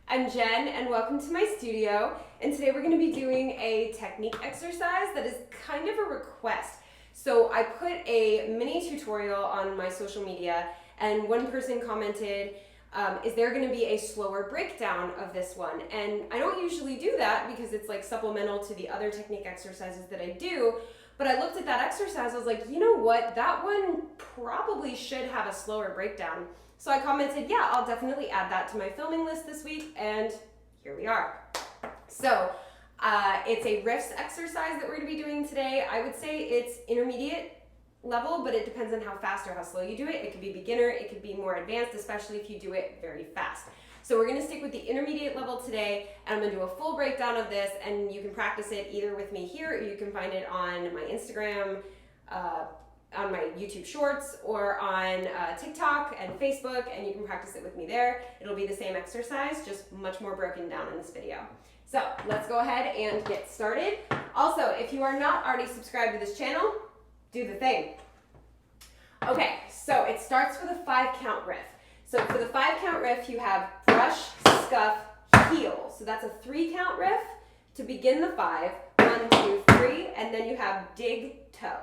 I'm Jen and welcome to my studio, and today we're going to be doing a technique exercise that is kind of a request. So I put a mini tutorial on my social media and one person commented, is there going to be a slower breakdown of this one? And I don't usually do that because it's like supplemental to the other technique exercises that I do, but I looked at that exercise, I was like, you know what, that one probably should have a slower breakdown. So I commented, yeah, I'll definitely add that to my filming list this week, and here we are. So it's a Riffs exercise that we're going to be doing today. I would say it's intermediate level, but it depends on how fast or how slow you do it. It could be beginner, it could be more advanced, especially if you do it very fast. So we're going to stick with the intermediate level today, and I'm going to do a full breakdown of this, and you can practice it either with me here, or you can find it on my Instagram, on my YouTube shorts, or on TikTok and Facebook, and you can practice it with me there. It'll be the same exercise, just much more broken down in this video. So let's go ahead and get started. Also, if you are not already subscribed to this channel, do the thing. Okay, so it starts with a 5-count riff. So for the 5-count riff, you have brush, scuff, heel. So that's a 3-count riff to begin the 5. 1, 2, 3, and then you have dig, toe.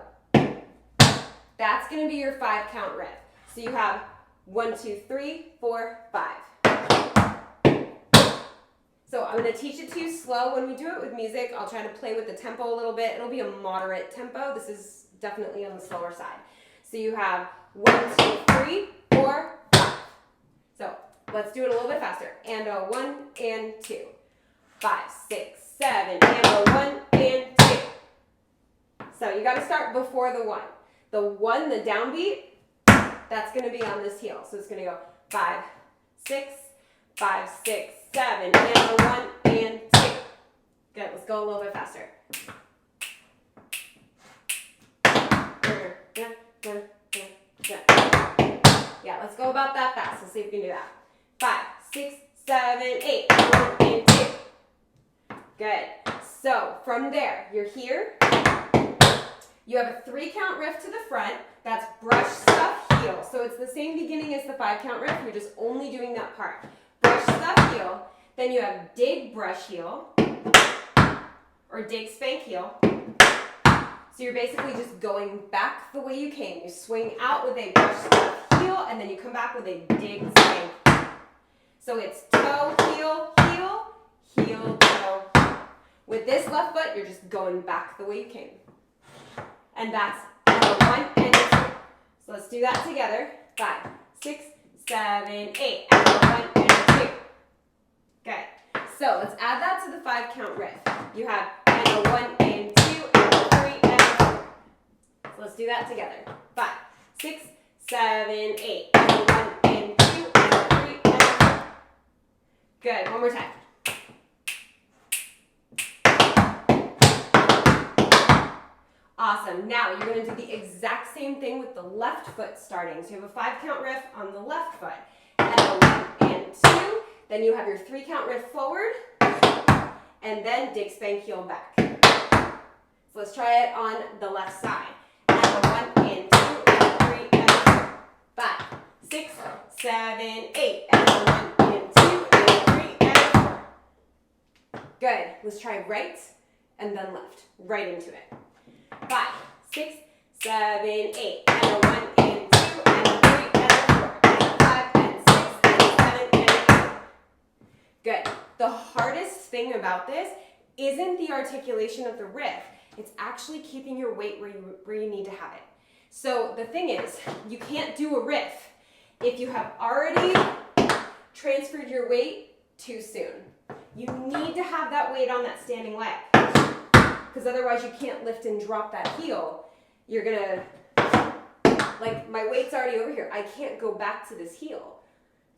That's going to be your 5-count riff. So you have 1, 2, 3, 4, 5. So I'm going to teach it to you slow. When we do it with music, I'll try to play with the tempo a little bit. It'll be a moderate tempo. This is definitely on the slower side. So you have 1, 2, 3, 4, 5. So let's do it a little bit faster. And a 1 and 2. 5, 6, 7, and a 1 and 2. So you got to start before the 1. The 1, the downbeat, that's going to be on this heel. So it's going to go 5, 6, 5, 6, 7, and a 1 and 2. Good. Let's go a little bit faster. Yeah, let's go about that fast. Let's see if we can do that. 5, 6, 7, 8, 1 and 2. Good. So from there, you're here. You have a 3-count riff to the front. That's brush, stuff, heel. So it's the same beginning as the 5-count riff. You're just only doing that part. Brush, stuff, heel. Then you have dig, brush, heel. Or dig, spank, heel. So you're basically just going back the way you came. You swing out with a brush, stuff, heel, and then you come back with a dig, spank. So it's toe, heel, heel, heel, toe. With this left foot, you're just going back the way you came. And that's 1 and 2. So let's do that together. 5, 6, 7, 8, and 1 and 2. Good. So let's add that to the 5-count riff. You have and a 1 and 2, and a 3 and a 4. So let's do that together. 5, 6, 7, 8, and a 1 and 2, and a 3 and a 4. Good. One more time. Awesome. Now you're going to do the exact same thing with the left foot starting. So you have a 5-count riff on the left foot. And a 1 and 2. Then you have your 3-count riff forward. And then dig, spank, heel back. So let's try it on the left side. And a 1 and 2 and a 3 and a 4. 5, 6, 7, 8. And a 1 and 2 and a 3 and a 4. Good. Let's try right and then left. Right into it. 5, 6, 7, 8, and a 1 and 2, and a 3 and a 4, and a 5 and 6, and a 7 and a 8. Good. The hardest thing about this isn't the articulation of the riff. It's actually keeping your weight where you need to have it. So the thing is, you can't do a riff if you have already transferred your weight too soon. You need to have that weight on that standing leg. Because otherwise you can't lift and drop that heel. You're gonna, like my weight's already over here. I can't go back to this heel.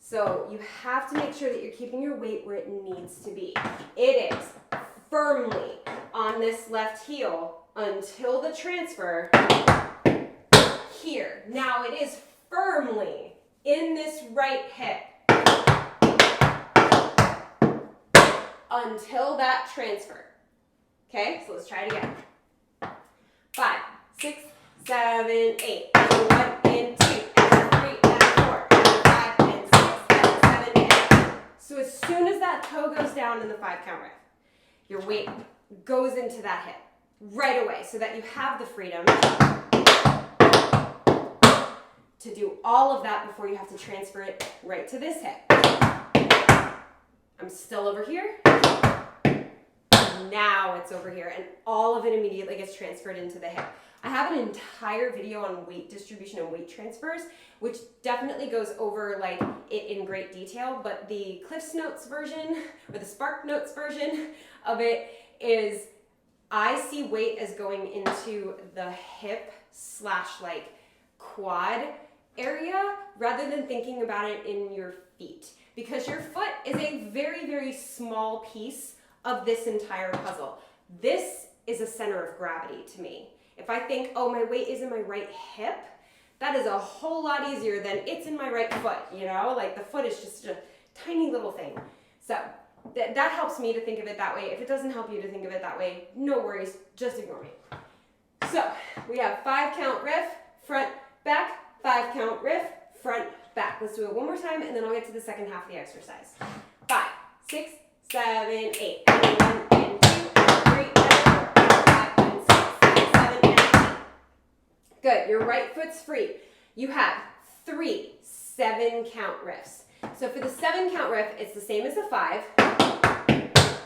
So you have to make sure that you're keeping your weight where it needs to be. It is firmly on this left heel until the transfer here. Now it is firmly in this right hip until that transfer. Okay, so let's try it again. 5, 6, 7, 8, and a 1 and 2, and a 3 and a 4, and a 5 and 6, and a 7 and 8. So as soon as that that toe goes down in the 5 count riff, your weight goes into that hip right away so that you have the freedom to do all of that before you have to transfer it right to this hip. I'm still over here. Now it's over here, and all of it immediately gets transferred into the hip. I have an entire video on weight distribution and weight transfers, which definitely goes over like it in great detail, but the Cliff's Notes version or the Spark Notes version of it is I see weight as going into the hip / like quad area rather than thinking about it in your feet, because your foot is a very, very small piece of this entire puzzle. This is a center of gravity to me. If I think, oh, my weight is in my right hip, that is a whole lot easier than it's in my right foot, you know? Like the foot is just a tiny little thing. So that helps me to think of it that way. If it doesn't help you to think of it that way, no worries, just ignore me. So we have 5 count riff, front, back, 5 count riff, front, back. Let's do it one more time, and then I'll get to the second half of the exercise. 5, 6, 7, 8, and 1, and 2, and 3, and 4, and 5, and 6, and 7, and 8. Good, your right foot's free. You have 3 7 count riffs. So for the 7 count riff, it's the same as the 5,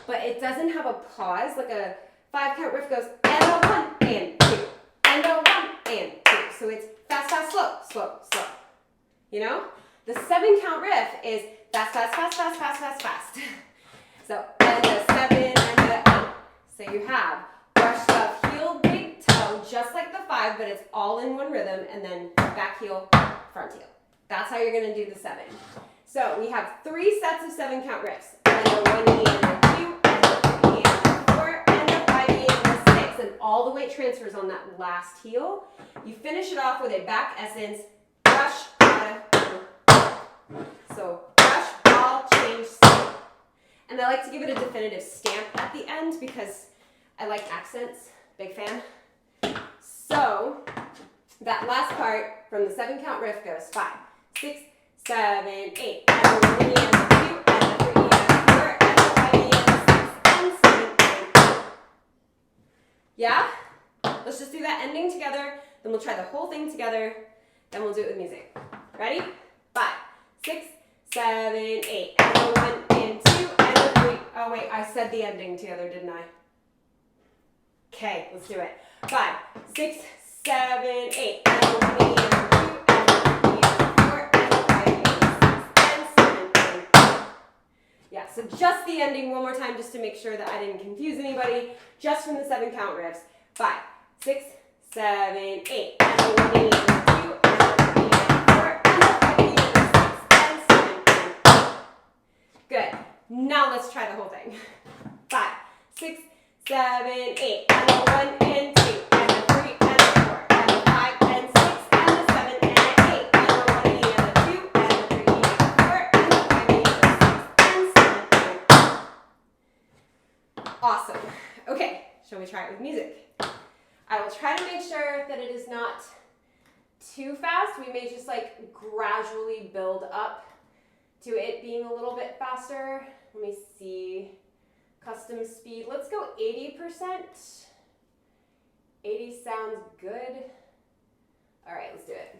but it doesn't have a pause. Like a 5 count riff goes, and a 1, and 2, and a 1, and 2. So it's fast, fast, slow, slow, slow. You know? The 7 count riff is fast, fast, fast, fast, fast, fast, fast. So, and a 7 and a 8. So you have brush the heel, big toe, just like the 5, but it's all in one rhythm, and then back heel, front heel. That's how you're going to do the 7. So we have 3 sets of 7 count riffs. And a 1 E and a 2, and a 3 E and a 4, and a 5 E and a 6. And all the weight transfers on that last heel. You finish it off with a back essence, brush, so brush, ball, change, stamp. And I like to give it a definitive stamp at the end because I like accents, big fan. So that last part from the 7 count riff goes 5, 6, 7, 8, and a 1 E and a 2, and a 3 E and a 4, and a 5 E and a 6, and 7, and 8. Yeah? Let's just do that ending together, then we'll try the whole thing together, then we'll do it with music. Ready? 5, 6, 7, 8, and a 1 and 2, and a 3. Oh wait, I said the ending together, didn't I? Okay, let's do it. 5, 6, 7, 8, and a 1 and a 2, and a 3 and a 4, and a 5 and a 6, and 7 and 8. Yeah, so just the ending one more time just to make sure that I didn't confuse anybody. Just from the 7 count riffs. 5, 6, 7, 8, and a 1 and a 2, and a 3 and a 4, and a 5 and a 6, and 7 and 8. Good. Now let's try the whole thing. 5, 6, 7, 8, and a 1 and 2, and a 3 and a 4, and a 5 and 6, and a 7 and a 8, and a 1 and a 2, and a 3 and a 4, and a 5 and a 6, and 7 and 8. Awesome. Okay, shall we try it with music? I will try to make sure that it is not too fast. We may just like gradually build up to it being a little bit faster. Let me see. Custom speed. Let's go 80%. 80 sounds good. All right, let's do it.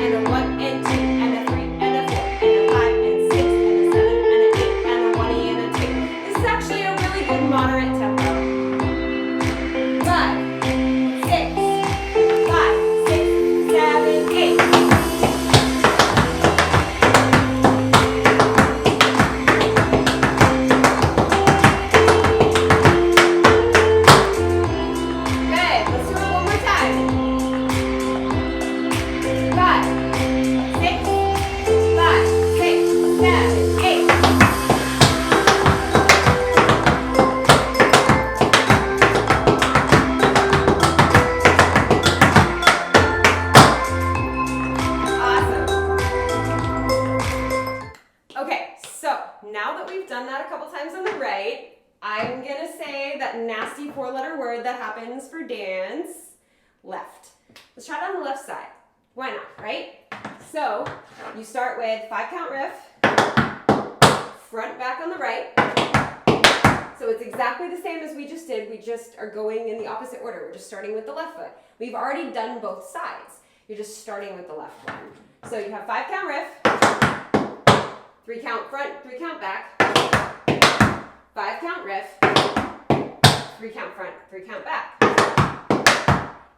And a 1 and 2 and a 3 and a 4 and a 5 and 6 and a 7 and an 8 and a 1 and a 2. This is actually a really good moderate tempo. 5, 6, 5, 6, 7, 8. I'm gonna say that nasty 4-letter word that happens for dance, left. Let's try it on the left side. Why not, right? So you start with 5-count riff, front, back on the right. So it's exactly the same as we just did. We just are going in the opposite order. We're just starting with the left foot. We've already done both sides. You're just starting with the left one. So you have 5-count riff, 3-count front, 3-count back, 5-count riff, 3-count front, 3-count back.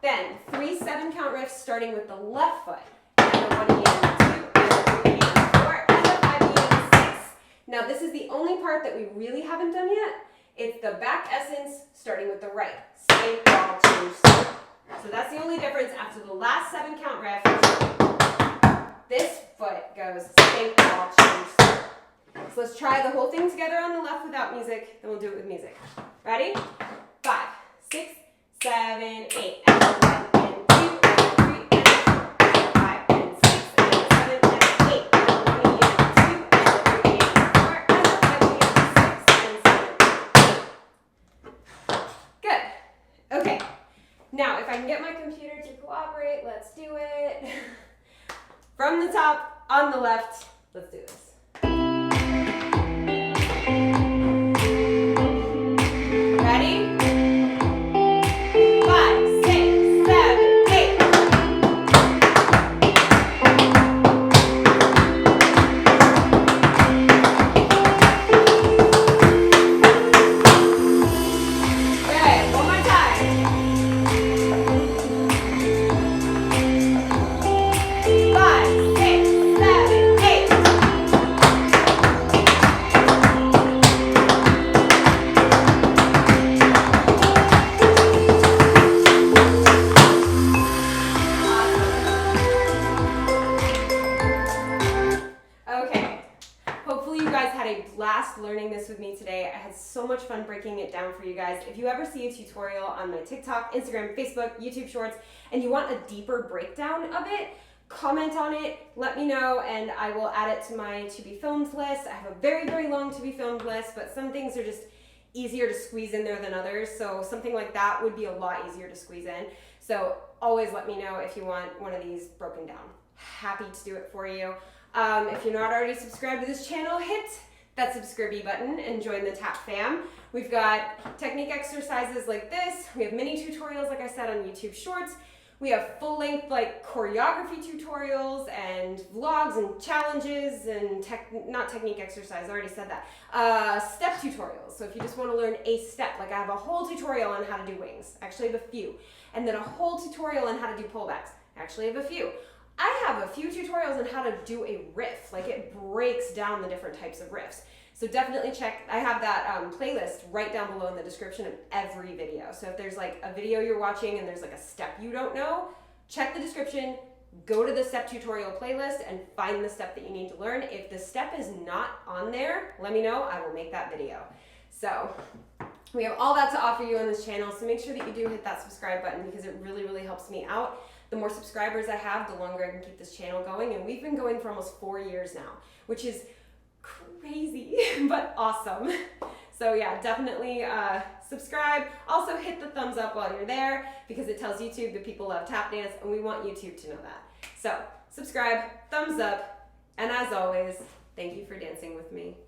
Then 3 7-count riffs starting with the left foot. And the 1 and 2, and the 3 and 4, and the 5 and 6. Now this is the only part that we really haven't done yet. It's the back essence starting with the right. Stay, ball, change, step. So that's the only difference. After the last 7-count riff, this foot goes stay, ball, change, step. So let's try the whole thing together on the left without music, then we'll do it with music. Ready? 5, 6, 7, 8. And 1 and 2 and 3 and 4. 5 and 6 and 7 and 8. And 1 and 2 and 3 and 4. And 5 and 6 and 7 and 8. Good. Okay. Now, if I can get my computer to cooperate, let's do it. From the top, on the left, let's do this. Ready? 5, 6, 7, 8. Okay, one more time. 5, 6, 7, 8. Okay, hopefully you guys had a blast learning this with me today. I had so much fun breaking it down for you guys. If you ever see a tutorial on my TikTok, Instagram, Facebook, YouTube Shorts, and you want a deeper breakdown of it, comment on it, let me know, and I will add it to my to be filmed list. I have a very, very long to be filmed list, but some things are just easier to squeeze in there than others, so something like that would be a lot easier to squeeze in. So always let me know if you want one of these broken down. Happy to do it for you. If you're not already subscribed to this channel, hit that subscribe button and join the TAP fam. We've got technique exercises like this. We have mini tutorials, like I said, on YouTube Shorts. We have full-length like choreography tutorials and vlogs and challenges and not technique exercise, I already said that. Step tutorials. So if you just want to learn a step, like I have a whole tutorial on how to do wings. Actually, I have a few. And then a whole tutorial on how to do pullbacks. Actually, I have a few. I have a few tutorials on how to do a riff. Like it breaks down the different types of riffs. So definitely check, I have that playlist right down below in the description of every video. So if there's like a video you're watching and there's like a step you don't know, check the description, go to the step tutorial playlist and find the step that you need to learn. If the step is not on there, let me know, I will make that video. So we have all that to offer you on this channel, so make sure that you do hit that subscribe button because it really, really helps me out. The more subscribers I have, the longer I can keep this channel going, and we've been going for almost 4 years now, which is crazy, but awesome. So yeah, definitely subscribe. Also hit the thumbs up while you're there because it tells YouTube that people love tap dance and we want YouTube to know that. So subscribe, thumbs up, and as always, thank you for dancing with me.